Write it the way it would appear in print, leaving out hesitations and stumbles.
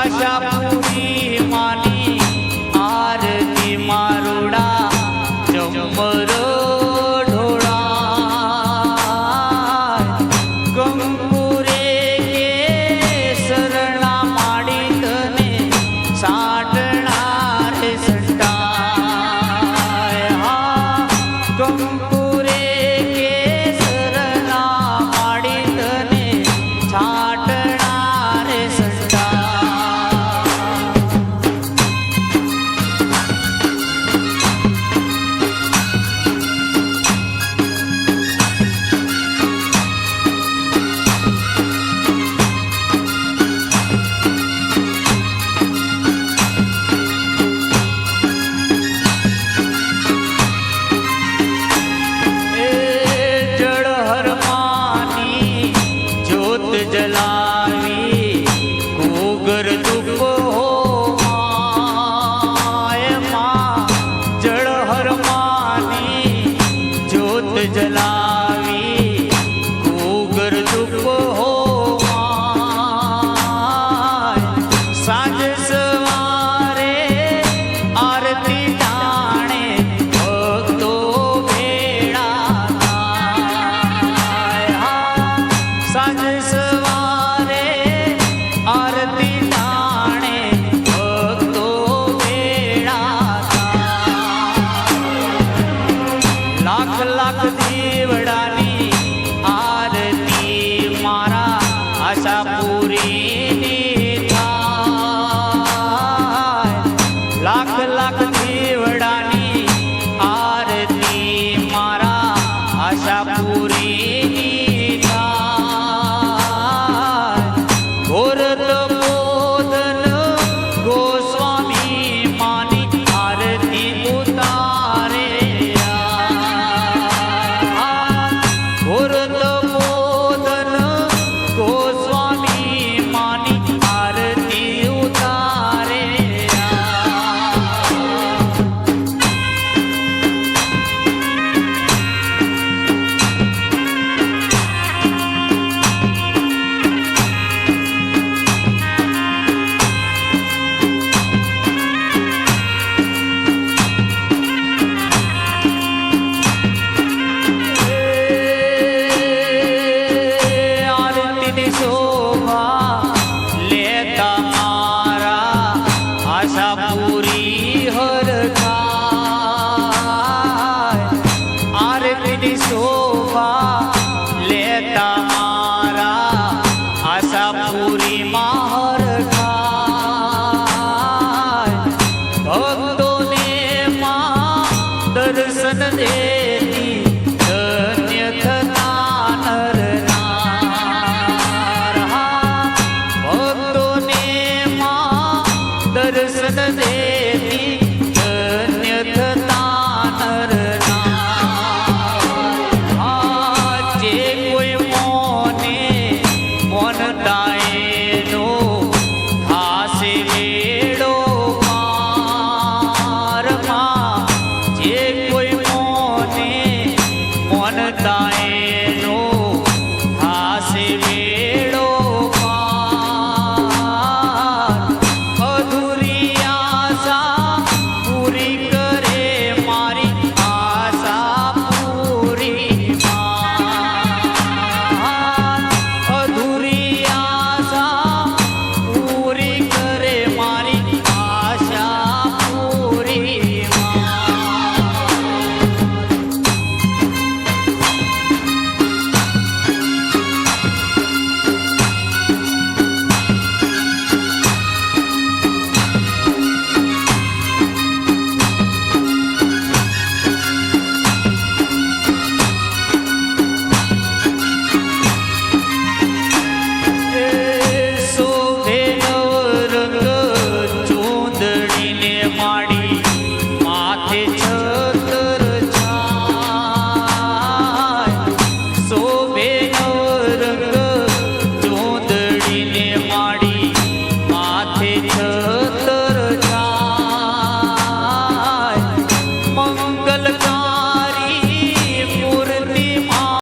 આશાપુરી માની આરતી મારુડા ચમરો જલાવી ઘૂઘર ધૂપો માં જળહર માની જ્યોત જલાવી ઘૂઘર ધૂપો સાંજ સવારે આરતી ટાણે ભક્તો ભેળા થાય સાંજ લાખ દીવડાની આરતી મારા આશાપુરીની થાય લાખ લાખ દીવડાની આરતી મારા આશાપુરીની થાય ઘોર તપોધન ગોસ્વામી માની આરતી ઉતારે આશાપુરી હર થાય આરતીની શોભા લેતા મારા આશાપુરી માં હર થાય ભક્તોને માં દર્શન દેતી ધન્ય થતા નર નાર ભક્તોને માં દર્શન દે